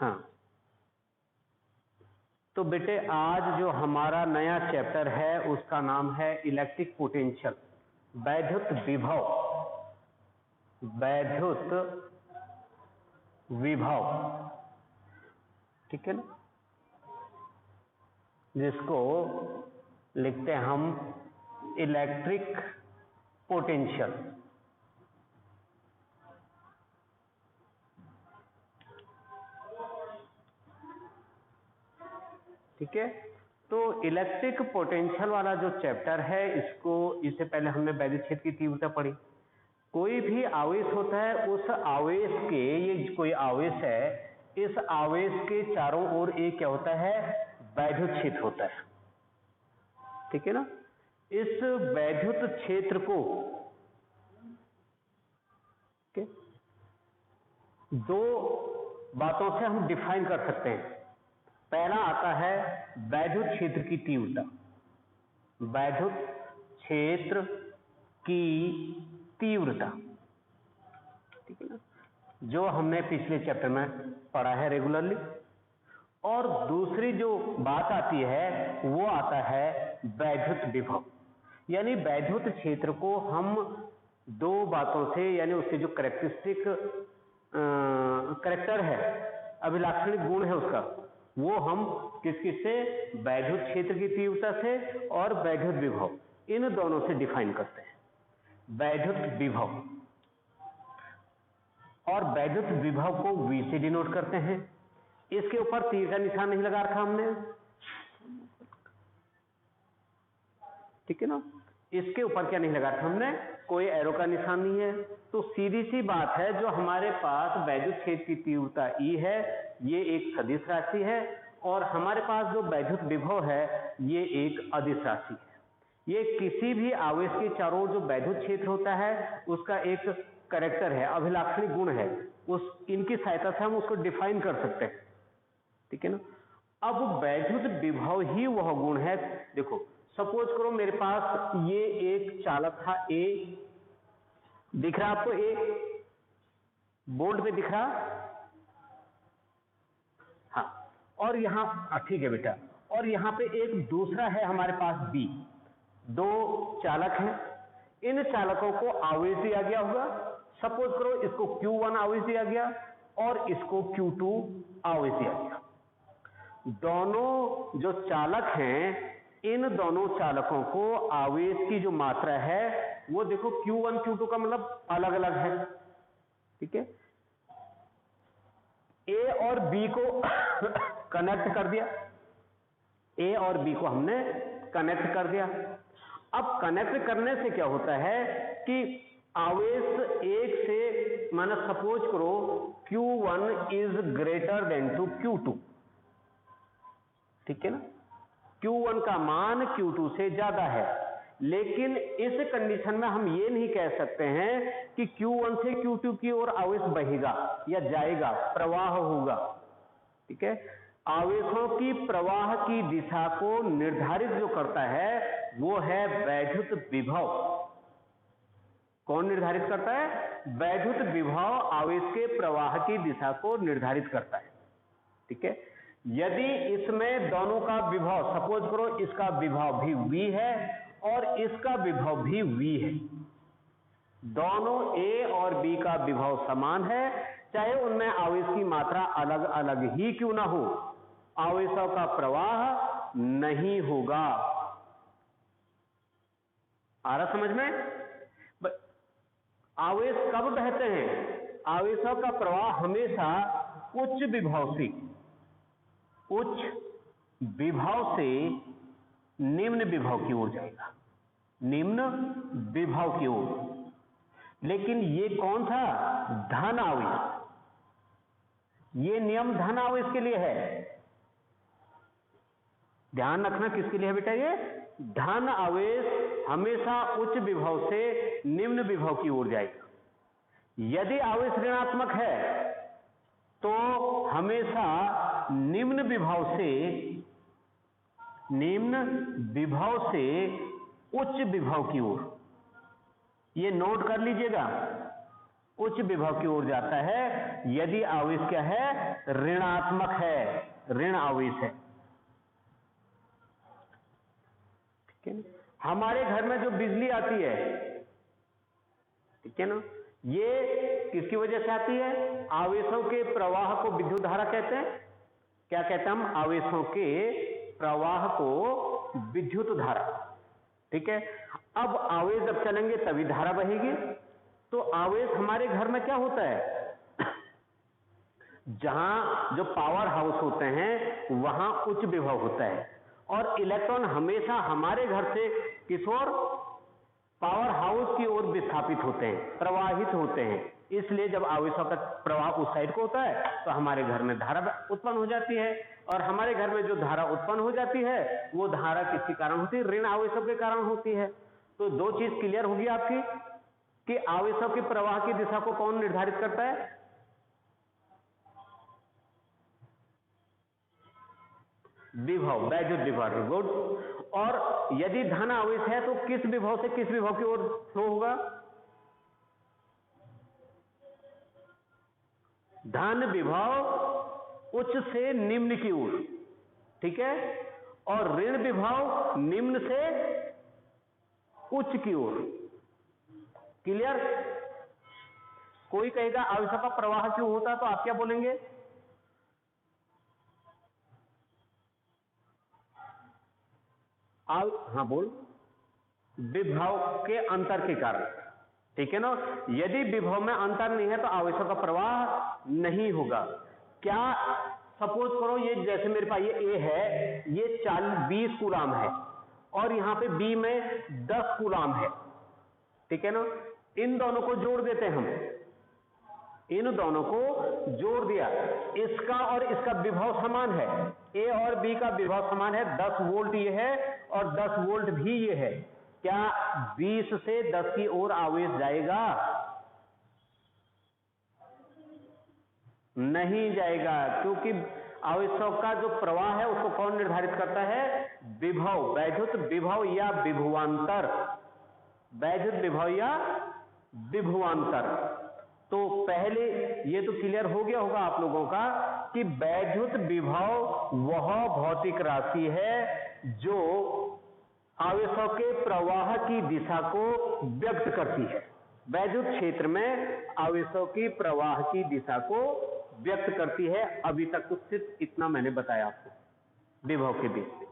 हाँ, तो बेटे आज जो हमारा नया चैप्टर है उसका नाम है इलेक्ट्रिक पोटेंशियल, वैद्युत विभव, वैद्युत विभव, ठीक है ना, जिसको लिखते हैं हम इलेक्ट्रिक पोटेंशियल। ठीक है, तो इलेक्ट्रिक पोटेंशियल वाला जो चैप्टर है इससे पहले हमने वैद्युत क्षेत्र की तीव्रता पढ़ी। कोई भी आवेश होता है, उस आवेश के, ये कोई आवेश है, इस आवेश के चारों ओर एक क्या होता है, वैद्युत क्षेत्र होता है। ठीक है ना, इस वैद्युत क्षेत्र को दो बातों से हम डिफाइन कर सकते हैं। पहला आता है वैद्युत क्षेत्र की तीव्रता, वैद्युत क्षेत्र की तीव्रता, ठीक है ना, जो हमने पिछले चैप्टर में पढ़ा है रेगुलरली। और दूसरी जो बात आती है वो आता है वैद्युत विभव, यानी वैद्युत क्षेत्र को हम दो बातों से, यानी उसके जो कैरेक्टर है, अभिलाक्षणिक गुण है उसका, वो हम किससे, वैद्युत क्षेत्र की तीव्रता से और वैद्युत विभव, इन दोनों से डिफाइन करते हैं। वैद्युत विभव और वैद्युत विभव को V से डिनोट करते हैं। इसके ऊपर तीर का निशान नहीं लगा रखा हमने, ठीक है ना, इसके ऊपर क्या नहीं लगा रखा हमने, कोई एरो का निशान नहीं है। तो सीधी सी बात है, जो हमारे पास वैद्युत क्षेत्र की तीव्रता E है, ये एक सदिश राशि है, और हमारे पास जो वैद्युत विभव है ये एक अदिश राशि है। ये किसी भी आवेश के चारों ओर जो वैद्युत क्षेत्र होता है उसका एक कैरेक्टर है, अभिलाक्षणिक गुण है, इनकी सहायता से हम उसको डिफाइन कर सकते हैं। ठीक है ना, अब वैद्युत विभव ही वह गुण है। देखो, सपोज करो मेरे पास ये एक चालक था A, दिख रहा आपको A, बोर्ड पे दिख रहा, हाँ, और यहां ठीक है बेटा, और यहां पे एक दूसरा है हमारे पास B, दो चालक हैं। इन चालकों को आवेश दिया गया होगा, सपोज करो इसको Q1 आवेश दिया गया और इसको Q2 आवेश दिया गया। दोनों जो चालक हैं, इन दोनों चालकों को आवेश की जो मात्रा है वो देखो Q1 Q2 का मतलब अलग अलग है। ठीक है, A और B को कनेक्ट कर दिया, A और B को हमने कनेक्ट कर दिया। अब कनेक्ट करने से क्या होता है कि आवेश एक से, माना सपोज करो Q1 is greater than to Q2, ठीक है ना, Q1 का मान Q2 से ज्यादा है। लेकिन इस कंडीशन में हम ये नहीं कह सकते हैं कि Q1 से Q2 की ओर आवेश बहेगा या जाएगा, प्रवाह होगा। ठीक है, आवेशों की प्रवाह की दिशा को निर्धारित जो करता है वो है वैद्युत विभव। कौन निर्धारित करता है? वैद्युत विभव आवेश के प्रवाह की दिशा को निर्धारित करता है। ठीक है, यदि इसमें दोनों का विभव, सपोज करो इसका विभव भी V है और इसका विभव भी V है, दोनों A और B का विभव समान है, चाहे उनमें आवेश की मात्रा अलग अलग ही क्यों ना हो, आवेशों का प्रवाह नहीं होगा। आ रहा समझ में? आवेश कब बहते हैं? आवेशों का प्रवाह हमेशा उच्च विभव से, उच्च विभव से निम्न विभव की ओर जाएगा, निम्न विभव की ओर। लेकिन ये कौन था? धन आवेश। ये नियम धन आवेश के लिए है। ध्यान रखना किसके लिए है बेटा? ये धन आवेश हमेशा उच्च विभव से निम्न विभव की ओर जाएगा। यदि आवेश ऋणात्मक है तो हमेशा निम्न विभव से उच्च विभव की ओर। ये नोट कर लीजिएगा, उच्च विभव की ओर जाता है यदि आवेश क्या है, ऋणात्मक है, ऋण आवेश है। ठीक है ना? हमारे घर में जो बिजली आती है, ठीक है ना, ये किसकी वजह से आती है? आवेशों के प्रवाह को विद्युत धारा कहते हैं। क्या कहते हैं हम? आवेशों के प्रवाह को विद्युत धारा। ठीक है, अब आवेश जब चलेंगे तभी धारा बहेगी। तो आवेश हमारे घर में क्या होता है? जहां जो पावर हाउस होते हैं वहां उच्च विभव होता है, और इलेक्ट्रॉन हमेशा हमारे घर से किस ओर? पावर हाउस की ओर विस्थापित होते हैं, प्रवाहित होते हैं। इसलिए जब आवेशों का प्रवाह उस साइड को होता है तो हमारे घर में धारा उत्पन्न हो जाती है, और हमारे घर में जो धारा उत्पन्न हो जाती है वो धारा किसके कारण होती है? ऋण आवेशों के कारण होती है। तो दो चीज क्लियर होगी आपकी कि आवेशों के प्रवाह की दिशा को कौन निर्धारित करता है? विभव, वैद्युत विभव। गुड। और यदि धन आवेश है तो किस विभव से किस विभव की ओर फ्लो होगा? धन विभव उच्च से निम्न की ओर, ठीक है, और ऋण विभव निम्न से उच्च की ओर। क्लियर? कोई कहेगा आवेशों का प्रवाह क्यों होता, तो आप क्या बोलेंगे? हाँ बोल। विभव के अंतर के कारण। ठीक है ना? यदि विभव में अंतर नहीं है तो आवेशों का प्रवाह नहीं होगा। क्या? सपोज करो ये जैसे मेरे पास ये ए है, ये 20 कूलाम है, और यहां पे बी में 10 कूलाम है। ठीक है ना? इन दोनों को जोड़ देते हैं हम, इन दोनों को जोड़ दिया, इसका और इसका विभव समान है, ए और बी का विभव समान है, 10 वोल्ट ये है और 10 वोल्ट भी ये है। क्या 20 से 10 की ओर आवेश जाएगा? नहीं जाएगा, क्योंकि आवेशों का जो प्रवाह है उसको कौन निर्धारित करता है? विभव, वैद्युत विभव या विभवांतर, वैद्युत विभव या विभवांतर। तो पहले ये तो क्लियर हो गया होगा आप लोगों का कि वैद्युत विभव वह भौतिक राशि है जो आवेशों के प्रवाह की दिशा को व्यक्त करती है। वैद्युत क्षेत्र में आवेशों की प्रवाह की दिशा को व्यक्त करती है। अभी तक तो सिर्फ इतना मैंने बताया आपको विभव के बीच में।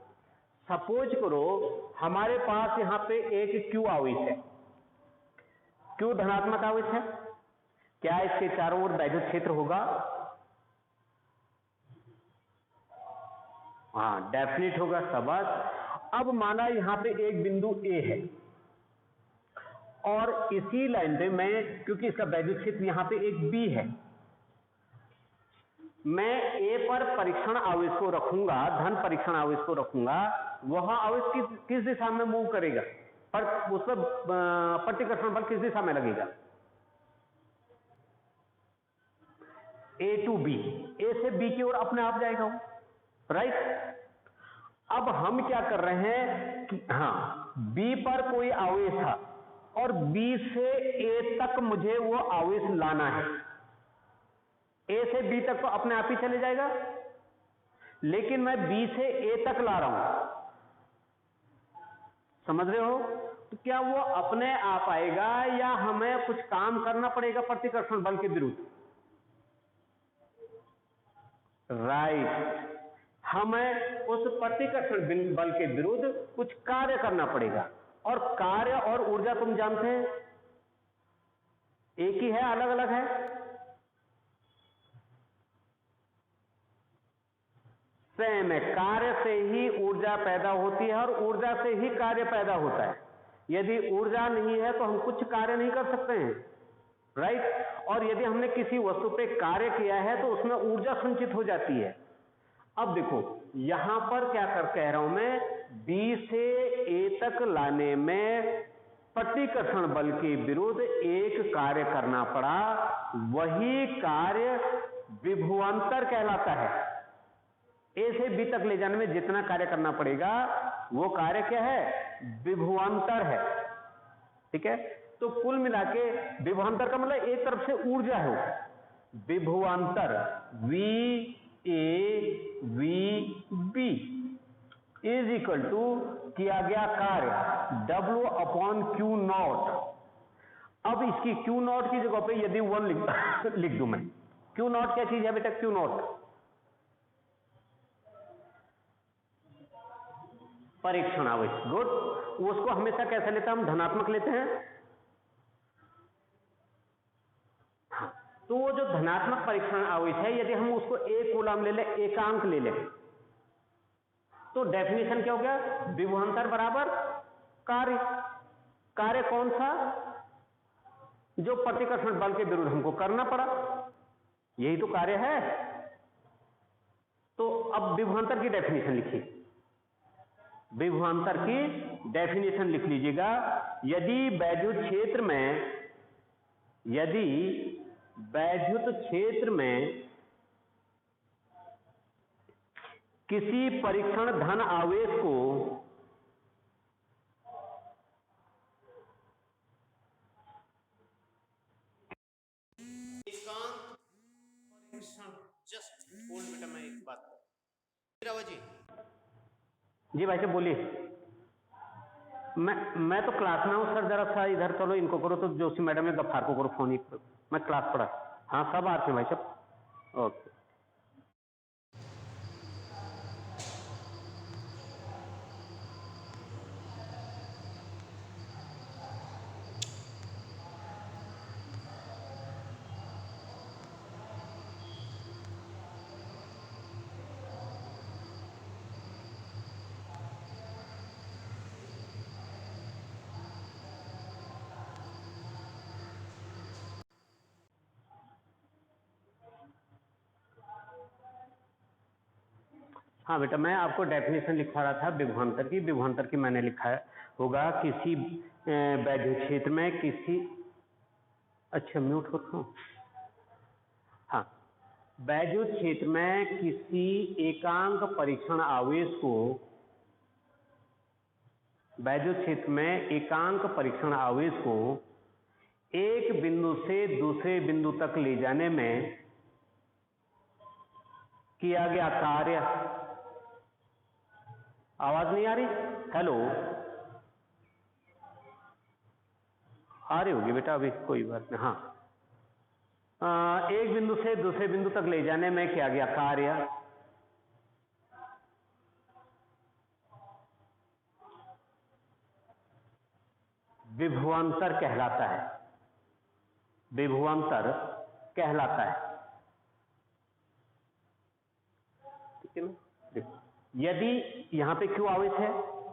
सपोज करो हमारे पास यहां पे एक क्यू आवेश है, क्यू धनात्मक आवेश है। क्या इसके चारों ओर वैद्युत क्षेत्र होगा? हाँ, डेफिनेट होगा। शाबाश। अब माना यहां पे एक बिंदु ए है, और इसी लाइन पे मैं, क्योंकि इसका वैद्युत क्षेत्र यहां पे एक बी है, मैं ए पर परीक्षण आवेश को रखूंगा, धन परीक्षण आवेश को रखूंगा। वह आवेश किस दिशा में मूव करेगा? पर उस पर प्रतिकर्षण बल किस दिशा में लगेगा? ए टू बी, ए से बी की ओर अपने आप जाएगा वो, राइट। अब हम क्या कर रहे हैं कि हाँ, बी पर कोई आवेश था और बी से ए तक मुझे वो आवेश लाना है। ए से बी तक तो अपने आप ही चले जाएगा, लेकिन मैं बी से ए तक ला रहा हूं, समझ रहे हो? तो क्या वो अपने आप आएगा या हमें कुछ काम करना पड़ेगा प्रतिकर्षण बल के विरुद्ध? राइट, हमें उस प्रतिकर्षण बल के विरुद्ध कुछ कार्य करना पड़ेगा। और कार्य और ऊर्जा तुम जानते हैं एक ही है, अलग अलग है? सेम है। कार्य से ही ऊर्जा पैदा होती है और ऊर्जा से ही कार्य पैदा होता है। यदि ऊर्जा नहीं है तो हम कुछ कार्य नहीं कर सकते हैं, राइट। और यदि हमने किसी वस्तु पे कार्य किया है तो उसमें ऊर्जा संचित हो जाती है। अब देखो यहां पर क्या कह रहा हूं मैं, बी से ए तक लाने में प्रतिकर्षण बल के विरुद्ध एक कार्य करना पड़ा, वही कार्य विभवांतर कहलाता है। ए से बी तक ले जाने में जितना कार्य करना पड़ेगा वो कार्य क्या है? विभवांतर है। ठीक है। तो कुल मिला के विभवांतर का मतलब एक तरफ से ऊर्जा है, विभवांतर V A V B is equal to किया गया कार्य W अपॉन Q नॉट। अब इसकी Q नॉट की जगह पे यदि 1 लिख दूं मैं, Q नॉट क्या चीज है बेटा? Q नॉट परीक्षण आवेश। गुड। उसको हमेशा कैसे लेते हैं हम? धनात्मक लेते हैं। हाँ, तो वो जो धनात्मक परीक्षण आवेश है, यदि हम उसको एक कूलम ले ले, एकांक ले ले, तो डेफिनेशन क्या हो गया? विभवांतर बराबर कार्य। कार्य कौन सा? जो प्रतिकर्षण बल के विरुद्ध हमको करना पड़ा, यही तो कार्य है। तो अब विभवांतर की डेफिनेशन लिखिए, विभवांतर की डेफिनेशन लिख लीजिएगा। यदि वैद्युत क्षेत्र में किसी परीक्षण धन आवेश को एकांक परीक्षण, जस्ट होल्ड बेटा, मैं एक बात जी भाई साहब बोलिए। मैं तो क्लास में हूँ सर, जरा सा इधर चलो, इनको करो तो जोशी मैडम या गफ्फार को करो फोन ही, मैं क्लास पढ़ा। हाँ सब आते हैं भाई साहब। ओके। हाँ बेटा, मैं आपको डेफिनेशन लिखवा रहा था विभवांतर की। विभवांतर की मैंने लिखा होगा किसी वैद्युत क्षेत्र में किसी, अच्छा म्यूट होता हूँ। हाँ, वैद्युत क्षेत्र में किसी एकांक परीक्षण आवेश को, वैद्युत क्षेत्र में एकांक परीक्षण आवेश को एक बिंदु से दूसरे बिंदु तक ले जाने में किया गया कार्य। आवाज नहीं आ रही? हेलो, आ रही होगी बेटा अभी, कोई बात नहीं। हाँ, एक बिंदु से दूसरे बिंदु तक ले जाने में किया गया कार्य विभवांतर कहलाता है। विभवांतर कहलाता है, ठीक है ना? देखो, यदि यहां पे Q आवेश है,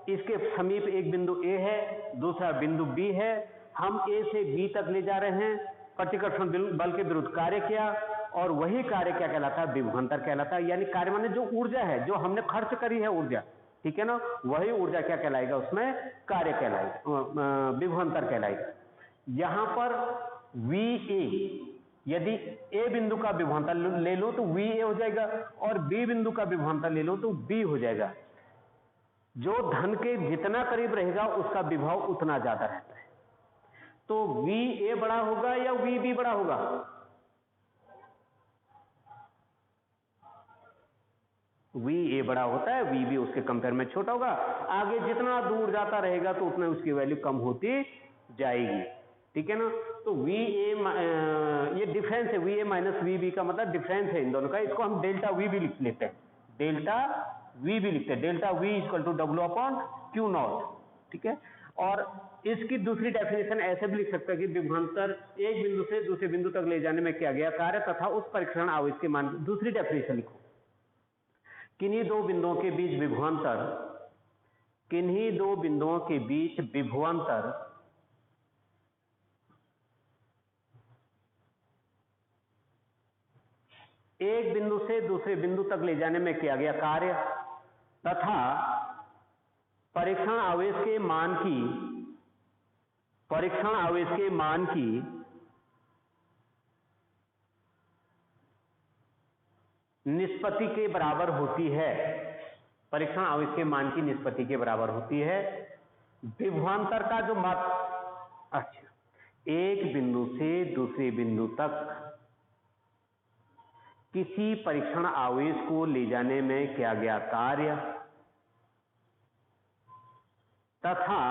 इसके समीप एक बिंदु A है, दूसरा बिंदु B है, हम A से B तक ले जा रहे हैं, प्रतिकर्षण बल के विरुद्ध कार्य किया, और वही कार्य क्या कहलाता है? विभवांतर कहलाता है। यानी कार्य माने जो ऊर्जा है, जो हमने खर्च करी है ऊर्जा, ठीक है ना, वही ऊर्जा क्या कहलाएगा? उसमें कार्य कहलाएगा, विभवांतर कहलाएगा। यहां पर VA, यदि A बिंदु का विभवांतर ले लो तो VA हो जाएगा, और B बिंदु का विभवांतर ले लो तो B हो जाएगा। जो धन के जितना करीब रहेगा उसका विभव उतना ज्यादा रहता है। तो VA बड़ा होगा या VB बड़ा होगा? VA बड़ा होता है, VB उसके कंपेयर में छोटा होगा। आगे जितना दूर जाता रहेगा तो उतना उसकी वैल्यू कम होती जाएगी, ठीक है ना? तो VA, ये डिफरेंस है, VA माइनस VB का मतलब डिफरेंस है इन दोनों का। इसको हम डेल्टा VB लिख लेते हैं, डेल्टा VB लिखते हैं। Delta V equal to W upon Q nought, ठीक है? और इसकी दूसरी डेफिनेशन ऐसे भी लिख सकते हैं कि विभवांतर एक बिंदु से दूसरे बिंदु तक ले जाने में किया गया कार्य तथा उस परीक्षण आवेश के मान। दूसरी डेफिनेशन लिखो, किन्हीं दो बिंदुओं के बीच विभवांतर, किन्हीं दो बिंदुओं के बीच विभवांतर एक बिंदु से दूसरे बिंदु तक ले जाने में किया गया कार्य तथा परीक्षण आवेश के मान की निष्पत्ति के बराबर होती है। परीक्षण आवेश के मान की निष्पत्ति के बराबर होती है। विभवांतर का जो माप, अच्छा, एक बिंदु से दूसरे बिंदु तक किसी परीक्षण आवेश को ले जाने में किया गया कार्य तथा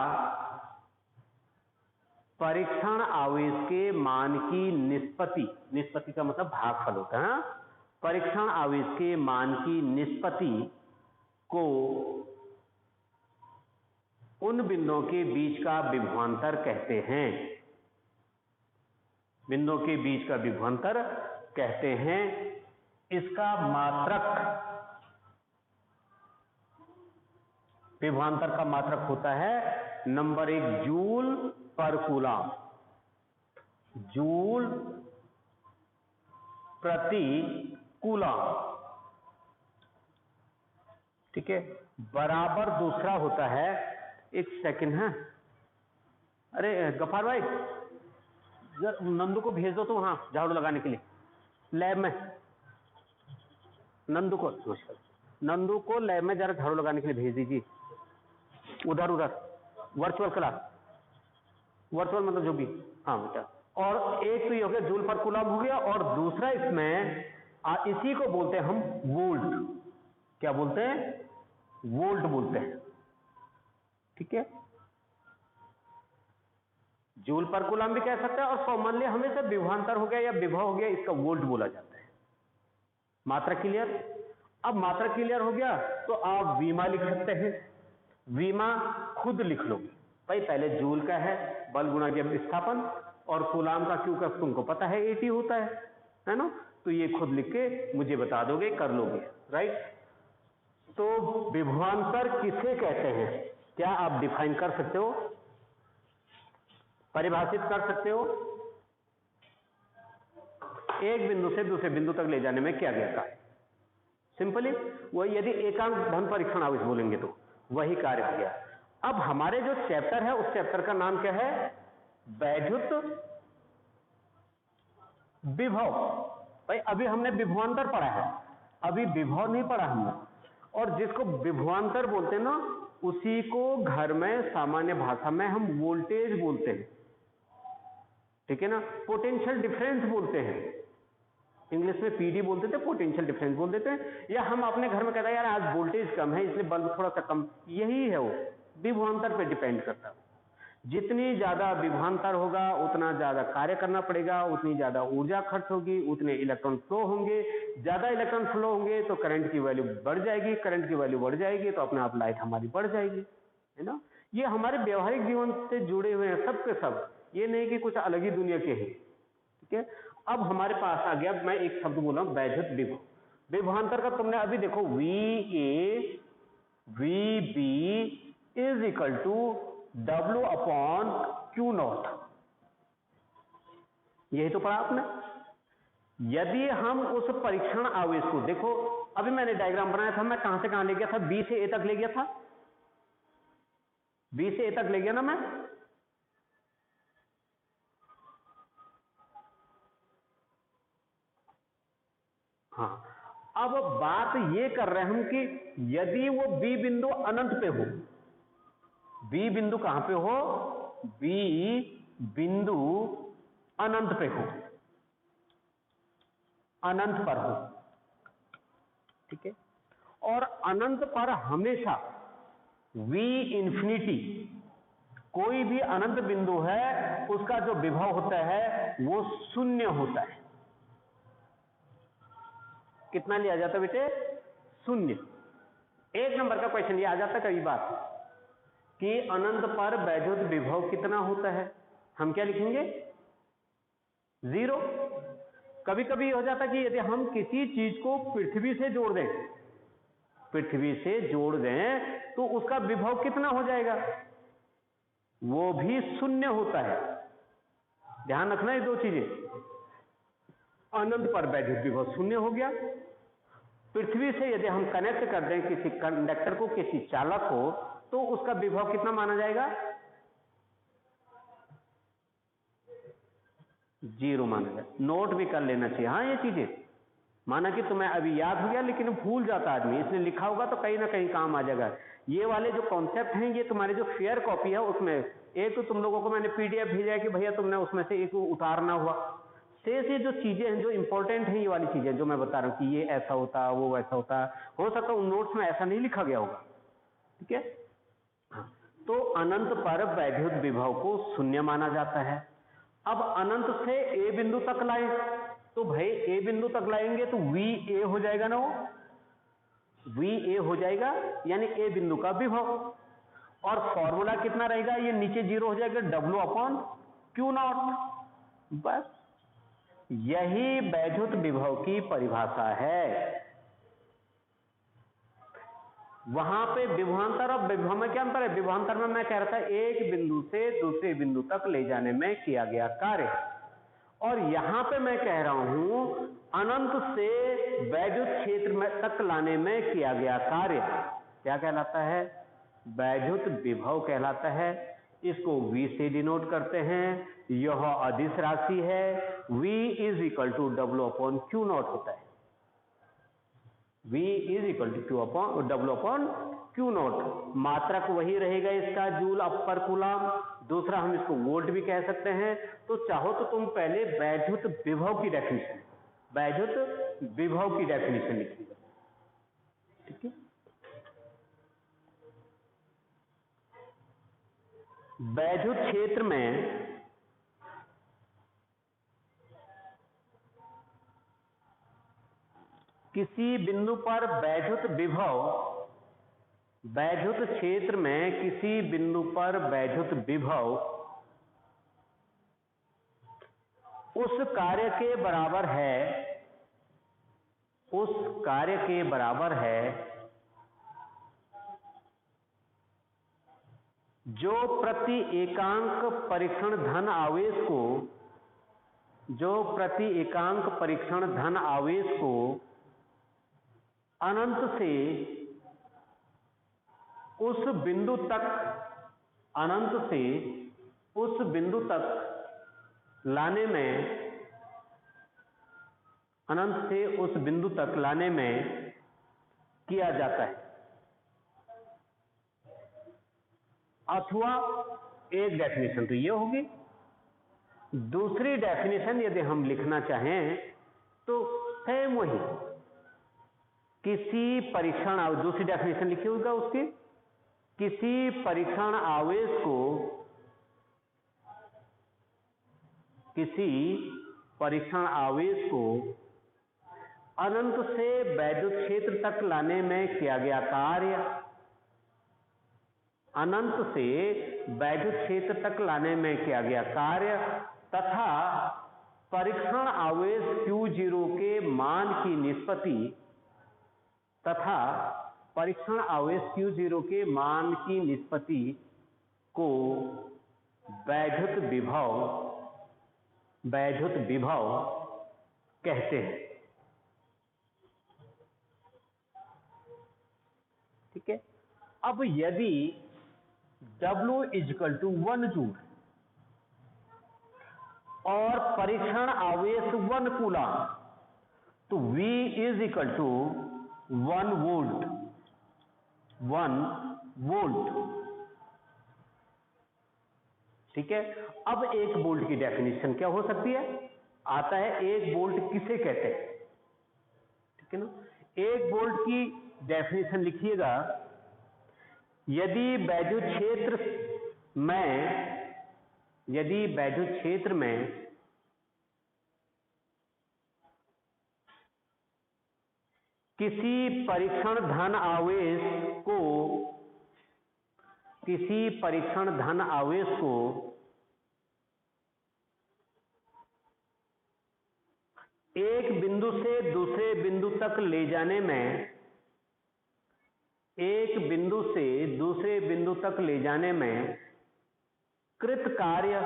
परीक्षण आवेश के मान की निष्पत्ति, निष्पत्ति का मतलब भागफल होता है, परीक्षण आवेश के मान की निष्पत्ति को उन बिंदुओं के बीच का विभवांतर कहते हैं। बिंदुओं के बीच का विभवांतर कहते हैं। इसका मात्रक, विभवांतर का मात्रक होता है नंबर 1 जूल पर कूलम, जूल प्रति कूलम, ठीक है। बराबर दूसरा होता है, एक सेकंड है, अरे गफार भाई नंदू को भेज दो तो वहां झाड़ू लगाने के लिए लैब में, नंदू को लैब में जरा झाड़ू लगाने के लिए भेज दीजिए, उधर वर्चुअल क्लास, वर्चुअल मतलब जो भी, हाँ बेटा। और एक तो ये हो गया जूल पर कूलम हो गया, और दूसरा इसमें इसी को बोलते हैं हम वोल्ट। क्या बोलते हैं? वोल्ट बोलते हैं, ठीक है। जूल पर कूलम भी कह सकते हैं, और कॉमनली हमेशा विभवांतर हो गया या विभव हो गया, इसका वोल्ट बोला जाता है। मात्रक क्लियर? अब मात्रक क्लियर हो गया तो आप वीमा लिख सकते हैं। वीमा खुद लिख लोगे भाई, पहले जूल का है बल गुणा के विस्थापन, और कूलम का क्यू का तुमको पता है 80 होता है ना, तो ये खुद लिख के मुझे बता दोगे, कर लोगे, राइट। तो विभवांतर किसे कहते हैं, क्या आप डिफाइन कर सकते हो, परिभाषित कर सकते हो? एक बिंदु से दूसरे बिंदु तक ले जाने में क्या गया कार्य, सिंपली वही, यदि एकांक धन परीक्षण आवेश बोलेंगे तो वही कार्य हो गया। अब हमारे जो चैप्टर है उस चैप्टर का नाम क्या है? वैद्युत विभव। भाई अभी हमने विभवांतर पढ़ा है, अभी विभव नहीं पढ़ा हमने। और जिसको विभवांतर बोलते हैं ना, उसी को घर में सामान्य भाषा में हम वोल्टेज बोलते हैं, ठीक है ना। पोटेंशियल डिफरेंस बोलते हैं, इंग्लिश में पीडी बोलते थे, पोटेंशियल डिफरेंस बोल देते हैं। या हम अपने घर में कहते हैं यार आज वोल्टेज कम है इसलिए बल्ब थोड़ा सा कम, यही है वो, विभवांतर पे डिपेंड करता है। जितनी ज्यादा विभवांतर होगा उतना ज्यादा कार्य करना पड़ेगा, उतनी ज्यादा ऊर्जा खर्च होगी, उतने इलेक्ट्रॉन फ्लो होंगे। ज्यादा इलेक्ट्रॉन फ्लो होंगे तो करंट की वैल्यू बढ़ जाएगी, करंट की वैल्यू बढ़ जाएगी तो अपने आप लाइट हमारी बढ़ जाएगी, है ना। ये हमारे व्यवहारिक जीवन से जुड़े हुए हैं सब के सब, ये नहीं कि कुछ अलग ही दुनिया के हैं, ठीक है। अब हमारे पास आ गया, मैं एक शब्द बोला वैद्युत विभव। विभवांतर का तुमने अभी देखो, VA VB is equal to W upon Q0, यही तो पढ़ा आपने। यदि हम उस परीक्षण आवेश को देखो, अभी मैंने डायग्राम बनाया था, मैं कहां से कहां ले गया था, B से A तक ले गया था, B से A तक ले गया ना मैं। हाँ, अब बात ये कर रहे हैं हम कि यदि वो B बिंदु अनंत पे हो, B बिंदु कहां पे हो, B बिंदु अनंत पे हो, अनंत पर हो, ठीक है। और अनंत पर हमेशा V इंफिनिटी, कोई भी अनंत बिंदु है उसका जो विभव होता है वो शून्य होता है। कितना लिया जाता है बेटे? शून्य। एक नंबर का क्वेश्चन ये आ जाता है कई बार कि अनंत पर वैद्युत विभव कितना होता है, हम क्या लिखेंगे? 0। कभी कभी हो जाता है कि यदि हम किसी चीज को पृथ्वी से जोड़ दें, पृथ्वी से जोड़ दें तो उसका विभव कितना हो जाएगा? वो भी शून्य होता है। ध्यान रखना ये दो चीजें, अनंत पर वैद्युत विभव शून्य हो गया। पृथ्वी से यदि हम कनेक्ट कर दें किसी कंडक्टर को, किसी चालक को, तो उसका विभव कितना माना जाएगा? 0 माना जाएगा। नोट भी कर लेना चाहिए हाँ ये चीजें, माना कि तुम्हें अभी याद हो गया लेकिन भूल जाता आदमी, इसलिए लिखा होगा तो कहीं ना कहीं काम आ जाएगा। ये वाले जो कॉन्सेप्ट हैं ये तुम्हारे जो फेयर कॉपी है उसमें, एक तो तुम लोगों को मैंने पीडीएफ भेजा है कि भैया तुमने उसमें से एक उतारना हुआ, शेष ये जो चीजें हैं जो इंपॉर्टेंट हैं, ये वाली चीजें जो मैं बता रहा हूँ कि ये ऐसा होता वो वैसा होता, हो सकता है उन नोट्स में ऐसा नहीं लिखा गया होगा, ठीक है। हाँ, तो अनंत पर वैद्युत विभव को शून्य माना जाता है। अब अनंत से ए बिंदु तक लाए, तो भाई ए बिंदु तक लाएंगे तो वी ए हो जाएगा ना, वो वी ए हो जाएगा, यानी ए बिंदु का विभव। और फॉर्मूला कितना रहेगा, ये नीचे जीरो हो जाएगा, डब्ल्यू अपॉन क्यू नॉट। बस यही वैद्युत विभव की परिभाषा है। वहां पे विभवांतर और विभव में क्या अंतर है? विभवांतर में मैं कह रहा था एक बिंदु से दूसरे बिंदु तक ले जाने में किया गया कार्य, और यहां पे मैं कह रहा हूं अनंत से वैद्युत क्षेत्र में तक लाने में किया गया कार्य क्या कहलाता है? वैद्युत विभव कहलाता है। इसको V से डिनोट करते हैं। यह अदिश राशि है, V is equal to W upon Q nought होता है। V is equal to Q upon W upon Q nought. मात्रक वही रहेगा इसका, जूल पर कूलम। दूसरा हम इसको वोल्ट भी कह सकते हैं। तो चाहो तो तुम पहले वैद्युत विभव की डेफिनेशन, वैद्युत विभव की डेफिनेशन लिखिएगा, ठीक है। वैद्युत क्षेत्र में किसी बिंदु पर वैद्युत विभव, वैद्युत क्षेत्र में किसी बिंदु पर वैद्युत विभव उस कार्य के बराबर है, उस कार्य के बराबर है जो प्रति एकांक परीक्षण धन आवेश को, जो प्रति एकांक परीक्षण धन आवेश को अनंत से उस बिंदु तक, अनंत से उस बिंदु तक लाने में, अनंत से उस बिंदु तक लाने में किया जाता है। अथवा एक डेफिनेशन तो ये होगी। दूसरी डेफिनेशन यदि हम लिखना चाहें तो सेम वही, किसी परीक्षण, दूसरी डेफिनेशन लिखी होगा उसकी, किसी परीक्षण आवेश को, किसी परीक्षण आवेश को अनंत से वैद्युत क्षेत्र तक लाने में किया गया कार्य, अनंत से वैद्युत क्षेत्र तक लाने में किया गया कार्य तथा परीक्षण आवेश Q0 के मान की निष्पत्ति, तथा परीक्षण आवेश Q0 के मान की निष्पत्ति को वैद्युत विभव, वैद्युत विभव कहते हैं, ठीक है। अब यदि W इक्वल टू 1 जूल और परीक्षण आवेश 1 कूलम, तो V is equal to 1 volt, 1 volt, ठीक है। अब 1 वोल्ट की डेफिनेशन क्या हो सकती है? आता है 1 वोल्ट किसे कहते हैं, ठीक है ना। 1 वोल्ट की डेफिनेशन लिखिएगा, यदि वैद्युत क्षेत्र में, यदि वैद्युत क्षेत्र में किसी परीक्षण धन आवेश को, किसी परीक्षण धन आवेश को एक बिंदु से दूसरे बिंदु तक ले जाने में, एक बिंदु से दूसरे बिंदु तक ले जाने में कृत कार्य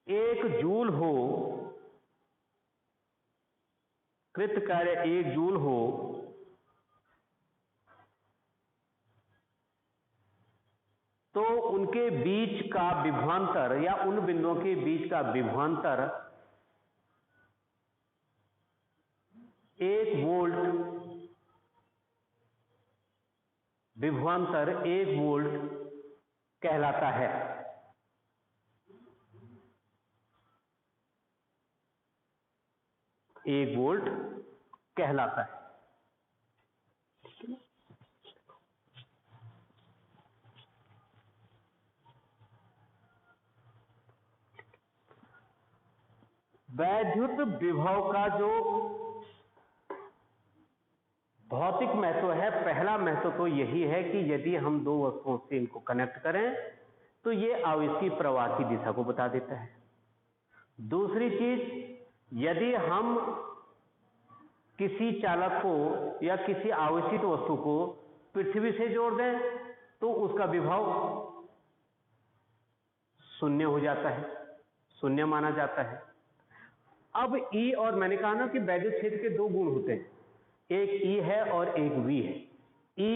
1 जूल हो, कृत कार्य 1 जूल हो, तो उनके बीच का विभवांतर या उन बिंदुओं के बीच का विभवांतर 1 वोल्ट विभवांतर 1 वोल्ट कहलाता है। एक वोल्ट कहलाता है। वैद्युत विभव का जो भौतिक महत्व है, पहला महत्व तो यही है कि यदि हम दो वस्तुओं से इनको कनेक्ट करें तो ये आवेश की प्रवाह की दिशा को बता देता है। दूसरी चीज, यदि हम किसी चालक को या किसी आवेशित वस्तु को पृथ्वी से जोड़ दें तो उसका विभव शून्य हो जाता है, शून्य माना जाता है। अब E और मैंने कहा ना कि वैद्युत क्षेत्र के दो गुण होते हैं, एक E है और एक V है। E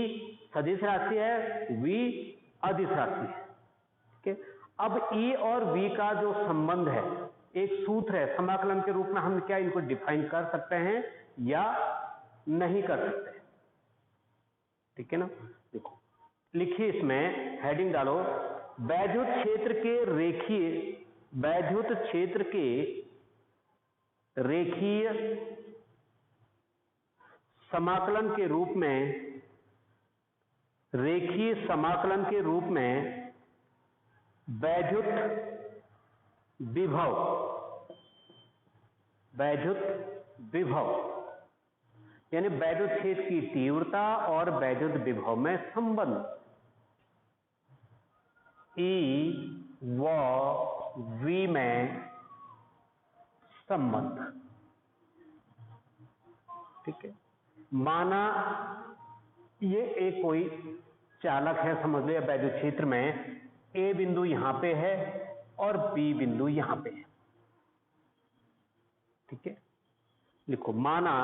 सदिश राशि है, V अदिश राशि है। ठीक है। अब E और V का जो संबंध है, एक सूत्र है, समाकलन के रूप में हम क्या इनको डिफाइन कर सकते हैं या नहीं कर सकते। ठीक है ना। देखो, लिखिए, इसमें हेडिंग डालो, वैद्युत क्षेत्र के रेखीय समाकलन के रूप में वैद्युत विभव यानी वैद्युत क्षेत्र की तीव्रता और वैद्युत विभव में संबंध, E व V में संबंध। ठीक है। माना ये एक कोई चालक है, समझ लो, या वैद्युत क्षेत्र में A बिंदु यहां पे है और B बिंदु यहां पे है। ठीक है। लिखो, माना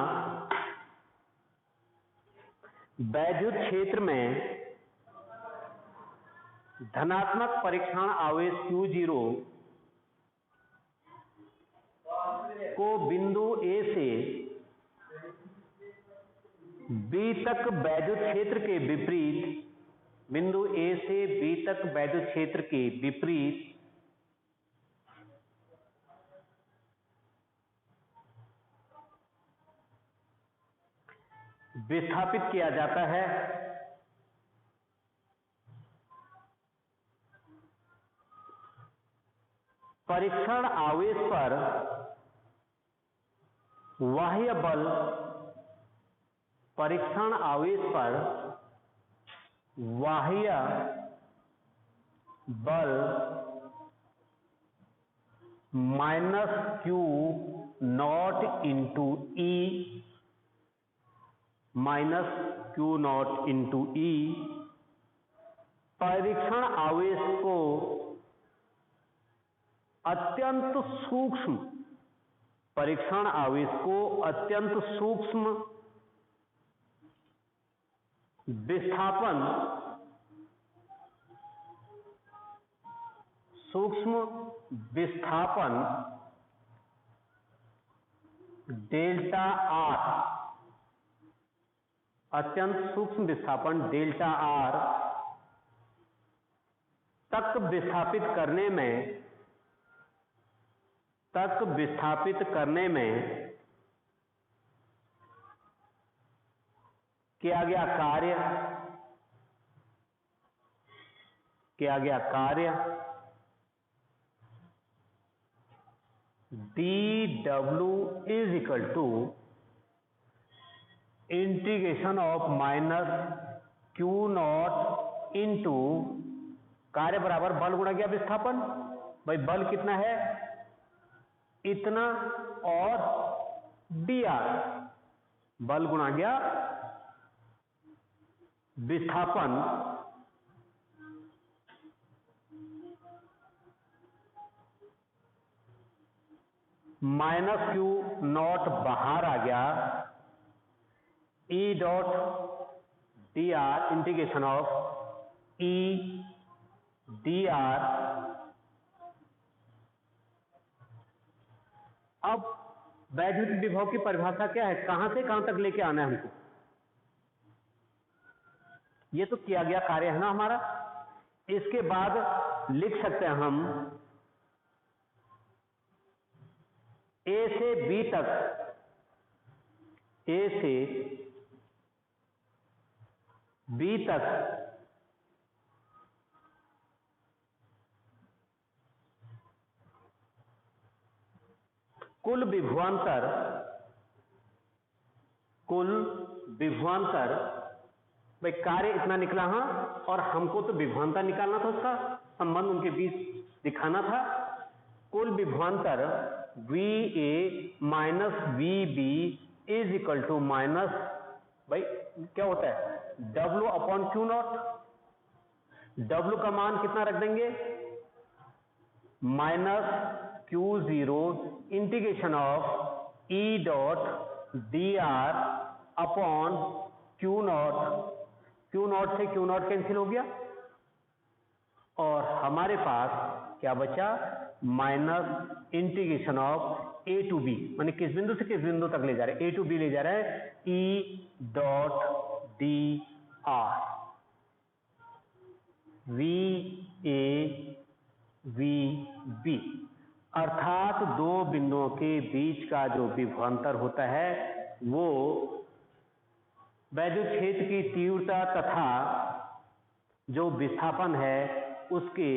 वैद्युत क्षेत्र में धनात्मक परीक्षण आवेश Q0 को बिंदु A से B तक वैद्युत क्षेत्र के विपरीत, बिंदु A से B तक वैद्युत क्षेत्र के विपरीत विस्थापित किया जाता है। परीक्षण आवेश पर बाह्य बल, परीक्षण आवेश पर बाह्य बल -Q not into E, -Q not into E परीक्षण आवेश को अत्यंत सूक्ष्म विस्थापन डेल्टा R, अत्यंत सूक्ष्म विस्थापन डेल्टा R तक विस्थापित करने में किया गया कार्य dW is equal to integration of -Q not into कार्य बराबर बल गुणा गया विस्थापन। भाई बल कितना है, इतना, और dr, बल गुणा गया विस्थापन -Q नॉट बाहर आ गया, E dot dr, integration of E dr। अब वैद्युत विभव की परिभाषा क्या है, कहां से कहां तक लेके आना है हमको, ये तो किया गया कार्य है ना हमारा। इसके बाद लिख सकते हैं हम ए से बी तक, ए से बी तक कुल विभवांतर भाई कार्य इतना निकला, हाँ, और हमको तो विभवांतर निकालना था, उसका संबंध उनके बीच दिखाना था। कुल विभवांतर V A minus V B is equal to minus, भाई क्या होता है, W upon Q nought. W का मान कितना रख देंगे, minus Q zero integration of E dot D R upon Q nought. Q nought से क्यू नॉट कैंसिल हो गया और हमारे पास क्या बचा, minus integration of A to B, माने किस बिंदु से किस बिंदु तक ले जा रहे हैं, ए टू बी ले जा रहे हैं, E dot D R V A V B, अर्थात दो बिंदुओं के बीच का जो विभवांतर होता है वो वैद्युत क्षेत्र की तीव्रता तथा जो विस्थापन है उसके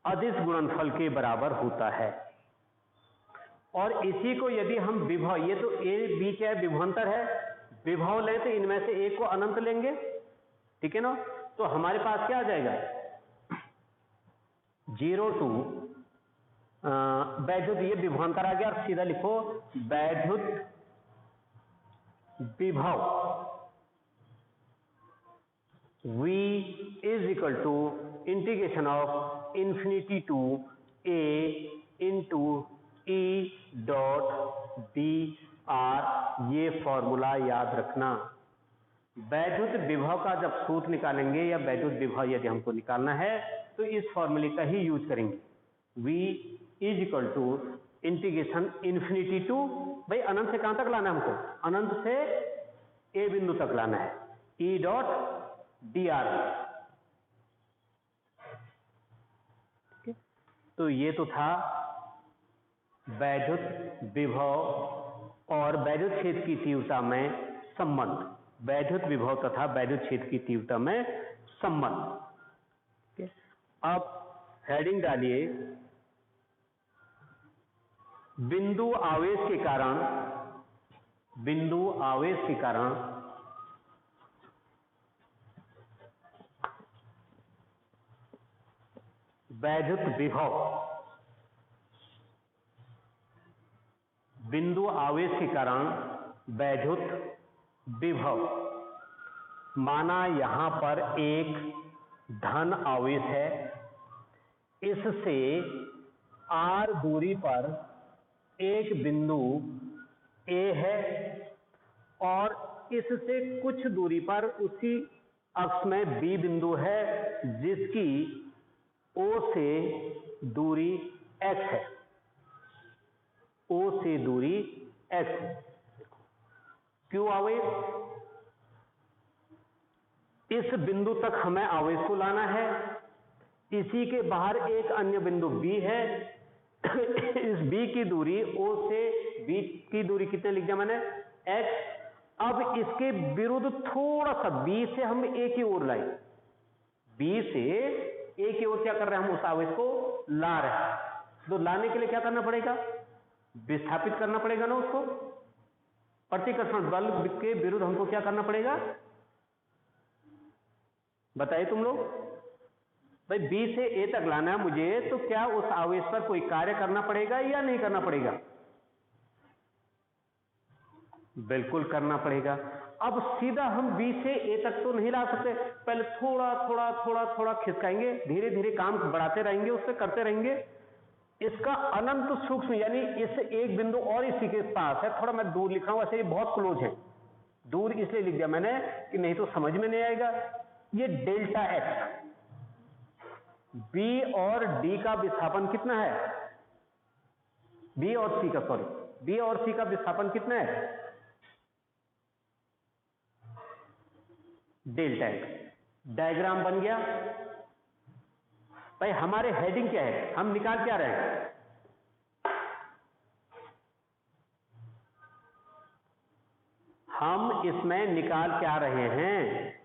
अदिश गुणनफल के बराबर होता है। और इसी को यदि हम विभव, ये तो ए बी क्या है, विभवांतर है, विभव लें तो इनमें से एक को अनंत लेंगे, ठीक है ना, तो हमारे पास क्या आ जाएगा, 0 टू वैद्युत, ये विभवांतर आ गया, और सीधा लिखो वैद्युत विभव V is equal to integration of infinity to a into e dot dr, ये फॉर्मूला याद रखना। वैद्युत विभव का जब सूत्र निकालेंगे या वैद्युत विभव यदि हमको निकालना है तो इस फॉर्मूले का ही यूज करेंगे। V is equal to integration infinity to, भाई अनंत से कहां तक लाना है हमको, अनंत से ए बिंदु तक लाना है, ई डॉट डी आर। तो ये तो था वैद्युत विभव और वैद्युत क्षेत्र की तीव्रता में संबंध, वैद्युत विभव तथा वैद्युत क्षेत्र की तीव्रता में संबंध। अब हेडिंग डालिए, बिंदु आवेश के कारण वैद्युत विभव, बिंदु आवेश के कारण वैद्युत विभव, माना यहां पर एक धन आवेश है, इससे r दूरी पर एक बिंदु A है और इससे कुछ दूरी पर उसी अक्ष में B बिंदु है जिसकी O से दूरी x है, O से दूरी x है। क्यों आवेश, इस बिंदु तक हमें आवेश को लाना है, इसी के बाहर एक अन्य बिंदु B है, इस B की दूरी O से B की दूरी कितने लिख दिया मैंने, x। अब इसके विरुद्ध थोड़ा सा B से हम A की ओर लाए, B से A की ओर क्या कर रहे हैं, हम उस आवेश को ला रहे हैं। तो लाने के लिए क्या करना पड़ेगा, विस्थापित करना पड़ेगा ना उसको, प्रतिकर्षण बल के विरुद्ध हमको क्या करना पड़ेगा, बताइए तुम लोग। भाई B से A तक लाना है मुझे, तो क्या उस आवेश पर कोई कार्य करना पड़ेगा या नहीं करना पड़ेगा, बिल्कुल करना पड़ेगा। अब सीधा हम B से A तक तो नहीं ला सकते, पहले थोड़ा थोड़ा थोड़ा थोड़ा खिसकाएंगे, धीरे धीरे काम बढ़ाते रहेंगे, उससे करते रहेंगे। इसका अनंत सूक्ष्म, यानी इस एक बिंदु और इसी के पास है, थोड़ा मैं दूर लिखा हूं, वैसे ये बहुत क्लोज है, दूर इसलिए लिख दिया मैंने कि नहीं तो समझ में नहीं आएगा। ये डेल्टा x, B और D का विस्थापन कितना है, बी और सी का, सॉरी, बी और सी का विस्थापन कितना है? Delta x. डायग्राम बन गया भाई। हमारे हेडिंग क्या है, हम निकाल क्या रहे हैं? हम इसमें निकाल क्या रहे हैं?